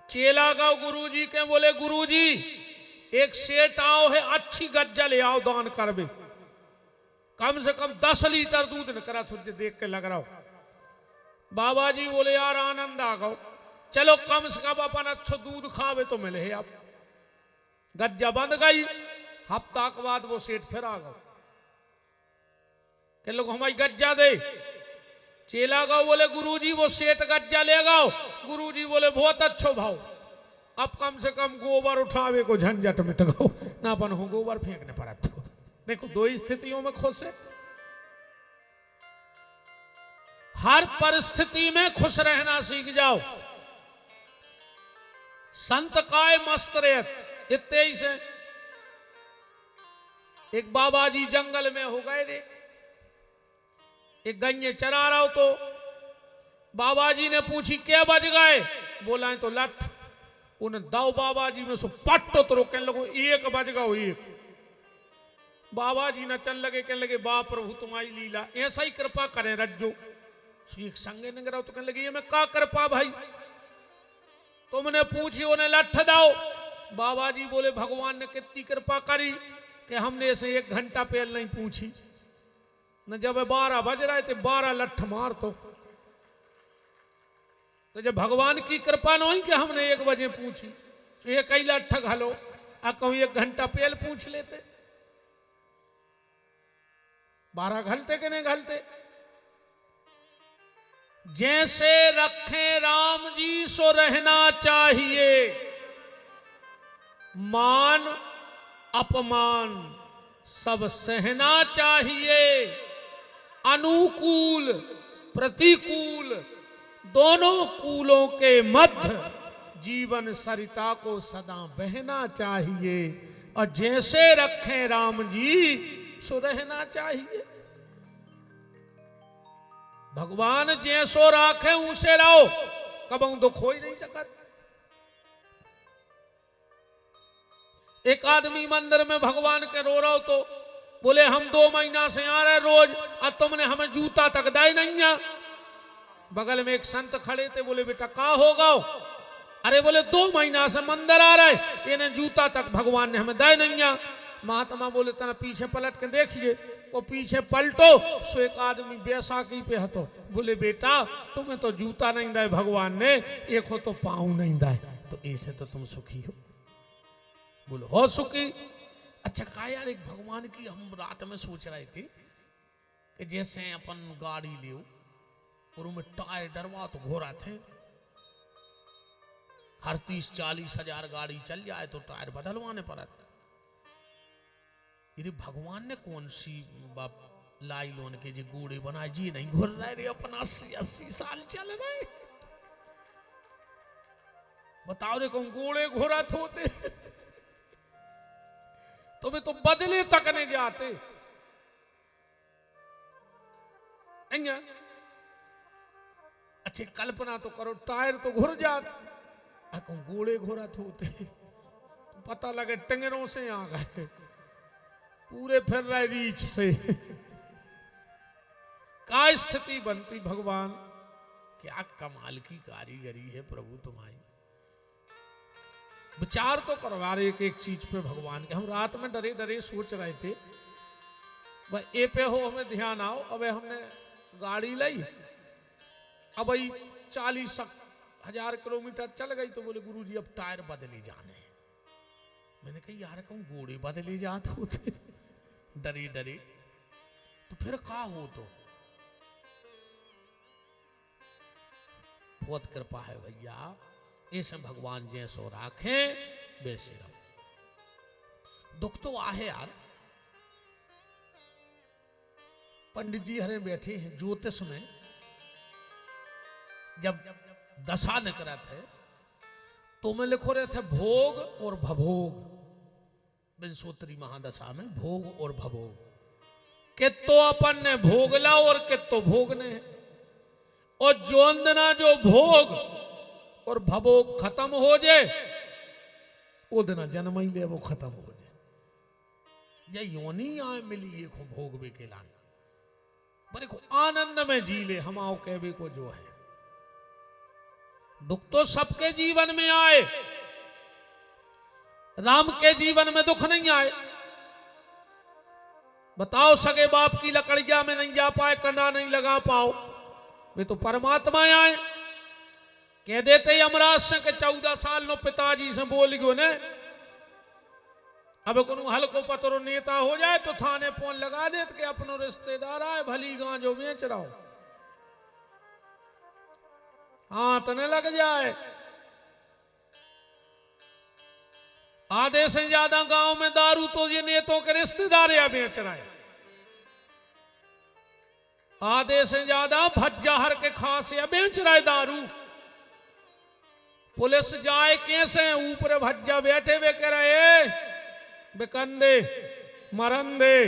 चेला गौ गुरुजी के, बोले गुरुजी एक सेठ आओ है, अच्छी गज्जा ले आओ दान करबे, कम से कम 10 लीटर दूध न करा, तुझे देख के लग रहा हो। बाबा जी बोले यार आनंद आ गो, चलो कम से कम अपन अच्छो दूध खावे तो मिले है। अब गज्जा बंद गई, हफ्ता के बाद वो सेठ फिर आ गो के लोग हमारी गज्जा दे। चेला गो बोले गुरुजी वो सेठ गज्जा ले गाओ। गुरुजी बोले बहुत अच्छो भाव, अब कम से कम गोबर उठावे को झंझट मिट गो ना, अपन हो गोबर फेंकने पड़ा। तो देखो दो स्थितियों में खुश है, हर परिस्थिति में खुश रहना सीख जाओ। संत काय मस्त रेत इतने ही से। एक बाबा जी जंगल में हो गए रे, एक गन्ने चरा रहा हो तो बाबा जी ने पूछी क्या बज गए, बोला है तो लठ। उन दाऊ बाबा जी में सो पट तो रोकने लगो, एक बज गओ एक। बाबा जी न चल लगे, कहने लगे बा प्रभु तुम्हारी लीला, ऐसा ही कृपा करें रज्जो। एक संगे निग रहा तो कहने लगे ये मैं का कृपा भाई, तुमने पूछी उन्हें लठ दाओ। बाबा जी बोले भगवान ने कितनी कृपा करी कि हमने ऐसे 1 घंटा पहले नहीं पूछी न, जब 12 बज रहे थे 12 लठ मार। तो जब भगवान की कृपा न हुई कि हमने 1 बजे पूछी, तो ये कई लठ घलो आ कहूं 1 घंटा पहले पूछ लेते, 12 घलते कि नहीं घलते। जैसे रखे राम जी सो रहना चाहिए, मान अपमान सब सहना चाहिए, अनुकूल प्रतिकूल दोनों कूलों के मध्य जीवन सरिता को सदा बहना चाहिए। और जैसे रखें राम जी सो रहना चाहिए। भगवान जैसो राखे उसे रहो, कबहू दुख हो ही नहीं सका। एक आदमी मंदिर में भगवान के रो रहा हो तो बोले हम 2 महीना से आ रहे रोज, और तुमने हमें जूता तक दाई नहीं आ। बगल में एक संत खड़े थे, बोले बेटा का होगा। अरे बोले 2 महीना से मंदिर आ रहे, इन्हें जूता तक भगवान ने हमें दाई नहीं आ। महात्मा बोले तना पीछे पलट के देखिए, वो पीछे पलटो सो एक आदमी बैसाखी पे हतो। बोले बेटा तुम्हें तो जूता नहीं दाए भगवान ने, एक हो तो पाँव नहीं दाए, तो ऐसे तो तुम सुखी हो। बोलो हो सुखी। अच्छा का यार, एक भगवान की हम रात में सोच रहे थे कि जैसे अपन गाड़ी ले और उनमें टायर डरवा तो घोरा थे, हर 30-40 हजार गाड़ी चल जाए तो टायर बदलवाने पड़ा। यदि भगवान ने कौन सी बाप लाई लोन के जी घोड़े बनाए, जी नहीं घुर रहे रे अपन 80-80 साल चल रहे। बताओ रे कौन घोड़े घोड़ा होते तुम्हें तो बदले तक नहीं जाते। अच्छी कल्पना तो करो, टायर तो घुर जाते, घोड़े घोड़ा होते तो पता लगे टंगरों से आ गए, पूरे फिर रहे रीछ से। का स्थिति बनती भगवान, क्या कमाल की कारीगरी है प्रभु तुम्हारी। विचार तो करो यार एक एक चीज पे भगवान के। हम रात में डरे डरे सोच रहे थे भाई ए पे हो हमें ध्यान आओ। अब हमने गाड़ी लाई, अब भाई 40 हजार किलोमीटर चल गई तो बोले गुरुजी अब टायर बदले जाने। मैंने कहा यार कहूँ घोड़े बदले जाते होते डरे डरे, तो फिर का हो। तो बहुत कृपा है भैया, ऐसे भगवान जैसो राखे वैसे रहो। दुख तो आहे यार। पंडित जी हरे बैठे हैं ज्योतिष में, जब दशा निकला थे तो मैं लिखो रहे थे भोग और भभोग। विंशोत्तरी महादशा में भोग और भभोग, कितो अपन ने भोगला और कितो भोगने हैं। और जोंदना जो भोग और भभोग खत्म हो जाए वो दिन जन्म ही ले वो खत्म हो जाए। ये योनी आए मिली ये को भोग भी के लाना, बड़े को आनंद में जी ले हम आओ कहवे को जो है। दुख तो सबके जीवन में आए, राम के जीवन में दुख नहीं आए। बताओ, सगे बाप की लकड़िया में नहीं जा पाए, कंधा नहीं लगा पाओ, वे तो परमात्मा आए। कह देते यमराज से कि 14 साल नो पिताजी से बोल गयो ने, अब को हल्को पतरो नेता हो जाए तो थाने फोन लगा देते कि अपनो रिश्तेदार आए, भली गांजो बेच रहा हो, हाँ तने लग जाए। आधे से ज्यादा गांव में दारू तो ये नेतों के रिश्तेदार या बेच रहा है, आधे से ज्यादा भज्जाहर के खास या बेच रहा है दारू। पुलिस जाए कैसे, ऊपर भज्जा बैठे वे कह रहे बेकंदे मरंदे,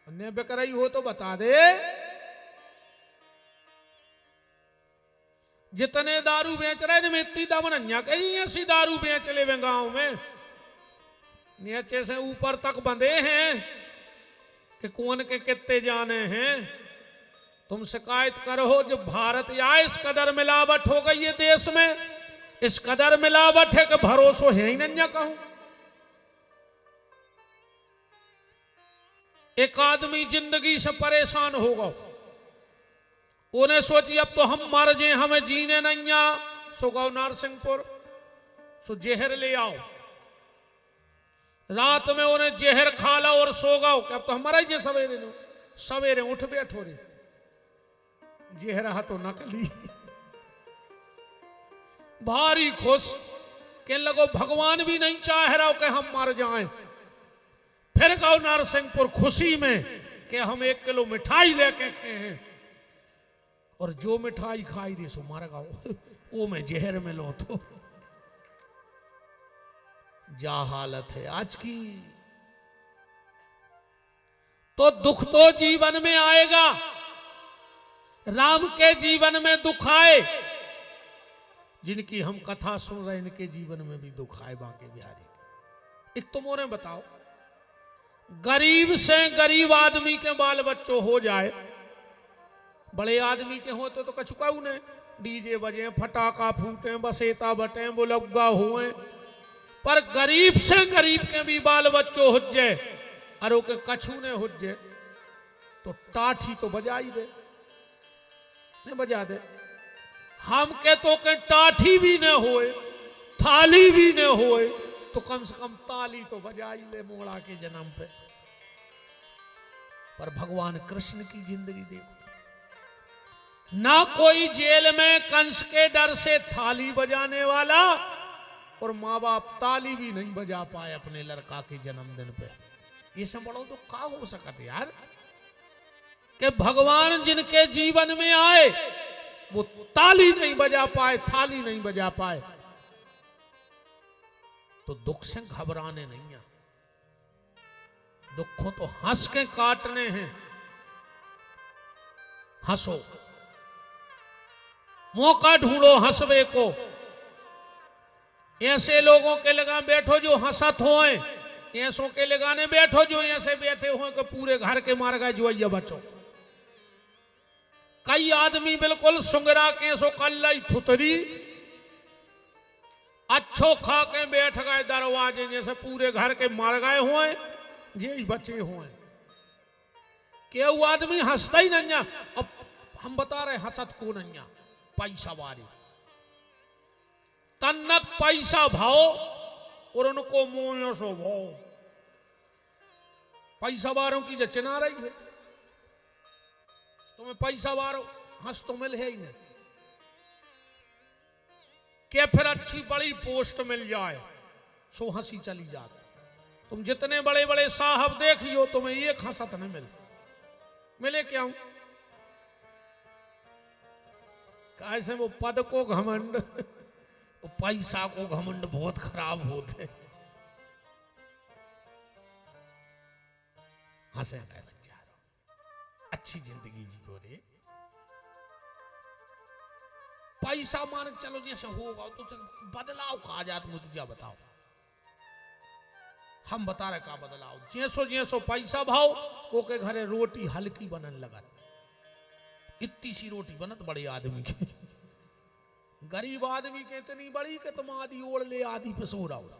अन्य बेकराई हो तो बता दे। जितने दारू बेच रहे हैं इतनी दमन कहीं ऐसी दारू बेच ले वे गांव में, नीचे से ऊपर तक बंधे हैं कि कौन के कितने जाने हैं। तुम शिकायत करो जब भारत या इस कदर मिलावट हो गई है देश में, इस कदर मिलावट है कि भरोसा है ही नहीं कहूं। एक आदमी जिंदगी से परेशान होगा, उन्हें सोची अब तो हम मर जाए, हमें जीने नहीं आ, सो गौ नरसिंहपुर, सो जहर ले आओ। रात में उन्हें जहर खा लो और सो गओ कि अब तो हम मर ही सवेरे नो, सवेरे उठ बैठो रे, जहर हा तो नकली। भारी खुश, कहने लगो भगवान भी नहीं चाह रहा कि हम मर जाएं। फिर गौ नरसिंहपुर खुशी में कि हम 1 किलो मिठाई लेके खाए हैं, और जो मिठाई खाई रे सो मर गओ, वो में जहर में लो तो जा हालत है आज की। तो दुख तो जीवन में आएगा, राम के जीवन में दुख आए, जिनकी हम कथा सुन रहे इनके जीवन में भी दुख आए बांके बिहारी। एक तुम उन्हें बताओ, गरीब से गरीब आदमी के बाल बच्चों हो जाए, बड़े आदमी के होते तो कछुकाऊ ने डीजे बजे, फटाका फूटे, बसेता बटे, बुलग्गा हुए, पर गरीब से गरीब के भी बाल बच्चों हो जाए, अरे के कछू ने हो जाए तो टाठी तो बजा ही दे, नहीं बजा दे। हम के तो के टाठी भी न होए, थाली भी न होए, तो कम से कम ताली तो बजा ही ले मोड़ा के जन्म पे। पर भगवान कृष्ण की जिंदगी देखो, ना कोई जेल में कंस के डर से थाली बजाने वाला, और माँ बाप ताली भी नहीं बजा पाए अपने लड़का के जन्मदिन पे। ये सब बड़ो तो का हो सकता यार, कि भगवान जिनके जीवन में आए वो ताली नहीं बजा पाए, थाली नहीं बजा पाए। तो दुख से घबराने नहीं है, दुखों तो हंस के काटने हैं। हंसो, मौका ढूंढो हंसवे को। ऐसे लोगों के लगा बैठो जो हंसत होए, ऐसों के लगाने बैठो जो ऐसे बैठे हो कि पूरे घर के मार गए जो ये बचो। कई आदमी बिल्कुल सुंगरा के सो कल्लाई थुतरी, अच्छो खा के बैठ गए दरवाजे, जैसे पूरे घर के मार गए हुए ये बचे हुए। केहू आदमी हंसता ही नहीं। अब हम बता रहे हंसत को नहीं, पैसा वारी तन्नक पैसा भाव और उनको मोह सो भाव। पैसा वारों की जचना रही है, तुम्हें पैसा वारों हंस तो मिल है ही नहीं, कि फिर अच्छी बड़ी पोस्ट मिल जाए सो हंसी चली जाती। तुम जितने बड़े बड़े साहब देख लियो, तुम्हें एक हंसत नहीं मिले क्यों? कैसे वो पद को घमंड, वो पैसा को घमंड बहुत खराब होते। हंसे अच्छी जिंदगी जियो रे। पैसा मान चलो जैसे होगा तो बदलाव का आजाद मुझे बताओ। हम बता रहे का बदलाव, जैसो जैसो पैसा भाव ओके घरे रोटी हल्की बनन लगा, इतनी सी रोटी बनत बड़े आदमी के, गरीब आदमी के इतनी बड़ी कि तुम आधी ओढ़ ले आधी पे सो रहा हो।